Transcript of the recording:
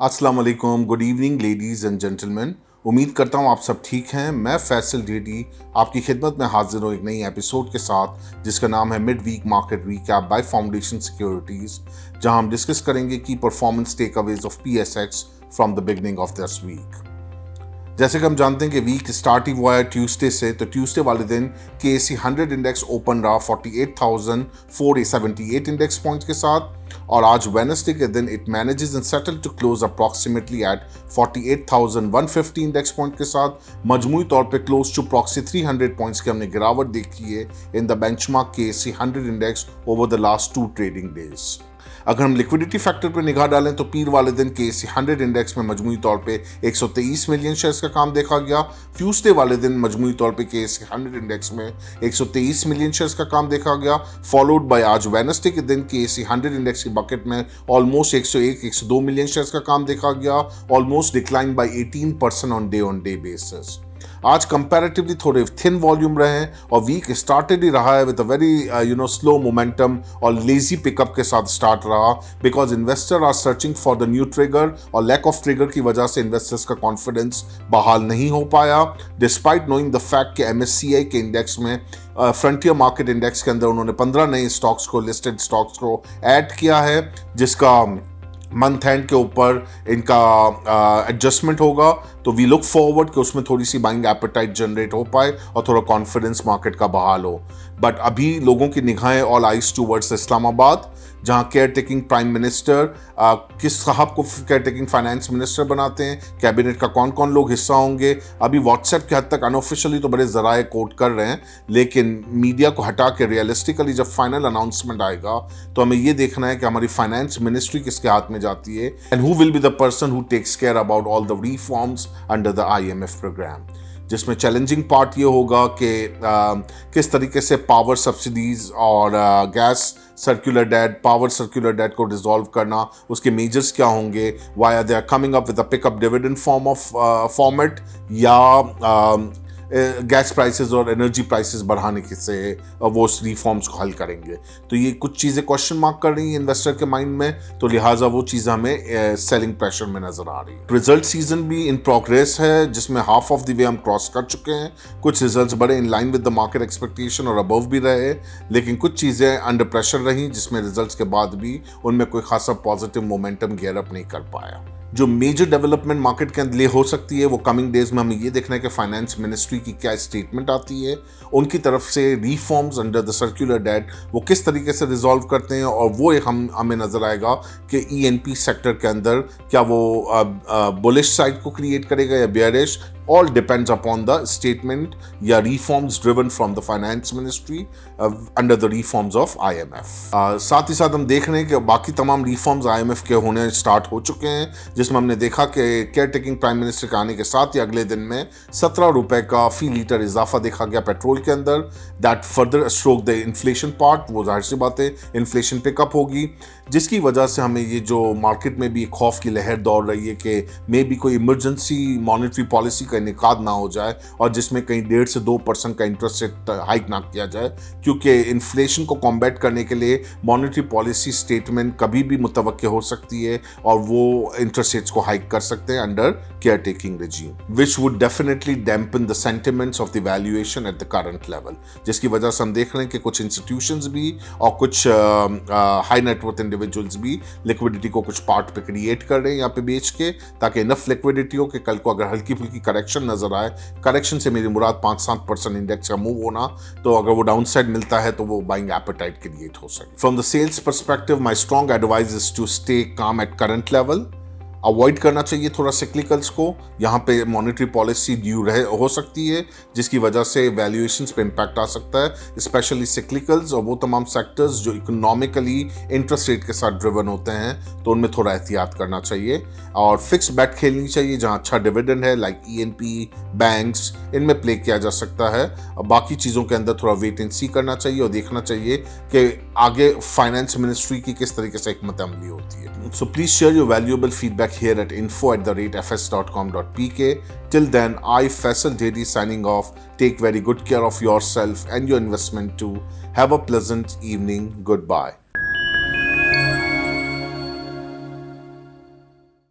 अस्सलाम वालेकुम, good evening ladies and gentleman. उम्मीद करता हूँ आप सब ठीक हैं। मैं फैसल डेडी आपकी खिदमत में हाजिर हूँ एक नई एपिसोड के साथ जिसका नाम है mid week market recap by foundation securities, जहां हम डिस्कस करेंगे की performance takeaways of PSX from the beginning of this week. जैसे कि हम जानते हैं कि वीक स्टार्ट ही हुआ है ट्यूसडे से, तो ट्यूसडे वाले दिन KSE 100 इंडेक्स ओपन रहा 48,478 इंडेक्स पॉइंट्स के साथ, और आज वेडनेसडे के दिन it manages and settle to close approximately at 48,150 index point के साथ। मजमूई तौर पे क्लोज टू प्रॉक्सी 300 पॉइंट्स की हमने गिरावट देखी है in the benchmark KSE 100 index over the last 2 trading days. अगर हम लिक्विडिटी फैक्टर पर निगाह डालें तो पीर वाले दिन KSE 100 इंडेक्स में मजमूई तौर पे 123 मिलियन शेयर्स का काम देखा गया। ट्यूसडे वाले दिन मजमूई तौर पे KSE 100 इंडेक्स में 123 मिलियन शेयर्स का काम देखा गया, फॉलोड बाय आज वेडनेसडे के दिन KSE 100 इंडेक्स की बकेट में ऑलमोस्ट 101-102 मिलियन शेयर्स का काम देखा गया, almost decline by 18% on day basis. आज कंपैरेटिवली थोड़े थिन वॉल्यूम रहे हैं और वीक स्टार्टेड ही रहा है with a very slow momentum और लेजी पिकअप के साथ स्टार्ट रहा, because investor are searching for the new trigger और लैक ऑफ ट्रिगर की वजह से इन्वेस्टर्स का कॉन्फिडेंस बहाल नहीं हो पाया, डिस्पाइट नोइंग द फैक्ट कि MSCI के इंडेक्स में फ्रंटियर मार्केट इंडेक्स के अंदर उन्होंने 15 नए स्टॉक्स को, लिस्टेड स्टॉक्स को ऐड किया है, जिसका मंथ एंड के ऊपर इनका एडजस्टमेंट होगा। तो वी लुक फॉरवर्ड कि उसमें थोड़ी सी बाइंग एपेटाइट जनरेट हो पाए और थोड़ा कॉन्फिडेंस मार्केट का बहाल हो। बट अभी लोगों की निगाहें ऑल आइज टूवर्ड्स इस्लामाबाद, जहां केयर टेकिंग प्राइम मिनिस्टर किस साहब को केयर टेकिंग फाइनेंस मिनिस्टर बनाते हैं, कैबिनेट का कौन कौन लोग हिस्सा होंगे। अभी व्हाट्सएप के हद तक अनऑफिशियली तो बड़े जराए कोट कर रहे हैं, लेकिन मीडिया को हटा के रियलिस्टिकली जब फाइनल अनाउंसमेंट आएगा तो हमें ये देखना है कि हमारी फाइनेंस मिनिस्ट्री किसके हाथ में जाती है and who will be the person who takes care about all the reforms under the IMF programme. जिसमें चैलेंजिंग पार्ट ये होगा कि किस तरीके से पावर सब्सिडीज और gas circular debt, power circular debt को डिसॉल्व करना, उसके मेजर्स क्या होंगे, why they are coming up with a pickup dividend format या गैस प्राइसेस और एनर्जी प्राइसेस बढ़ाने के से वो उस रिफॉर्म्स को हल करेंगे। तो ये कुछ चीज़ें क्वेश्चन मार्क कर रही हैं इन्वेस्टर के माइंड में, तो लिहाजा वो चीज़ हमें सेलिंग प्रेशर में नजर आ रही है। रिजल्ट सीजन भी इन प्रोग्रेस है, जिसमें हाफ ऑफ द वे हम क्रॉस कर चुके हैं। कुछ रिजल्ट्स बड़े in line with the market expectation और अबव भी रहे, लेकिन कुछ चीज़ें अंडर प्रेशर रही जिसमें रिजल्ट्स के बाद भी उनमें कोई खासा पॉजिटिव मोमेंटम गेयर अप नहीं कर पाया। जो मेजर डेवलपमेंट मार्केट के लिए हो सकती है वो कमिंग डेज में हमें ये देखना है कि फाइनेंस मिनिस्ट्री की क्या स्टेटमेंट आती है, उनकी तरफ से reforms under the circular debt वो किस तरीके से रिजॉल्व करते हैं, और वो एक हमें नजर आएगा कि ENP सेक्टर के अंदर क्या वो बुलिश साइड को क्रिएट करेगा या bearish. All depends upon the statement या reforms driven from the finance ministry under the reforms of IMF। साथ ही साथ हम देख रहे हैं कि बाकी तमाम reforms IMF के होने स्टार्ट हो चुके हैं, जिसमें हमने देखा कि केयर टेकिंग प्राइम मिनिस्टर के आने के साथ ही अगले दिन में 17 रुपए का फी लीटर इजाफा देखा गया पेट्रोल के अंदर। That further stroke the inflation part, वो जाहिर सी बात है इन्फ्लेशन पिकअप होगी, जिसकी वजह से हमें ये जो मार्केट में भी खौफ की लहर दौड़ रही है कि मे बी कोई इमरजेंसी मॉनेटरी पॉलिसी का इनेकाद ना हो जाए और जिसमें कहीं 1.5 से 2% का इंटरेस्ट रेट हाइक ना किया जाए, क्योंकि इन्फ्लेशन को कॉम्बैट करने के लिए मॉनेटरी पॉलिसी स्टेटमेंट कभी भी मुतवक्के हो सकती है और वो इंटरेस्ट रेट्स को हाइक कर सकते हैं under care taking regime, which would definitely dampen the sentiments of the valuation at the current level. जिसकी वजह से हम देख रहे हैं कि कुछ इंस्टीट्यूशंस भी और कुछ हाई नेटवर्थ इंडिविजुअल्स भी लिक्विडिटी को कुछ पार्ट पे क्रिएट कर रहे हैं यहाँ पे बेच के, ताकि इनफ लिक्विडिटी हो कि कल को अगर हल्की फुल्की करेक्शन नजर आए, करेक्शन से मेरी मुराद 5-7% इंडेक्स का मूव होना, तो अगर वो डाउन साइड मिलता है तो वो बाइंग एपेटाइट क्रिएट हो सके। From the sales perspective my strong advice is to stay calm at current level. Avoid करना चाहिए थोड़ा सिक्लिकल्स को, यहाँ पे मॉनेटरी पॉलिसी ड्यू हो सकती है जिसकी वजह से वैल्यूएशंस पे इम्पैक्ट आ सकता है, स्पेशली सिक्लिकल्स और वो तमाम सेक्टर्स जो इकोनॉमिकली इंटरेस्ट रेट के साथ ड्रिवन होते हैं, तो उनमें थोड़ा एहतियात करना चाहिए और फिक्स बैट खेलनी चाहिए जहाँ अच्छा डिविडेंड है, लाइक ENP, बैंक्स, इनमें प्ले किया जा सकता है। और बाकी चीज़ों के अंदर थोड़ा वेट एंड सी करना चाहिए और देखना चाहिए कि आगे फाइनेंस मिनिस्ट्री की किस तरीके से हिकमत अमली होती है। So please share your valuable feedback here at info@fs.com.pk. Till then, I Faisal Dedi signing off. Take very good care of yourself and your investment too. Have a pleasant evening. Goodbye.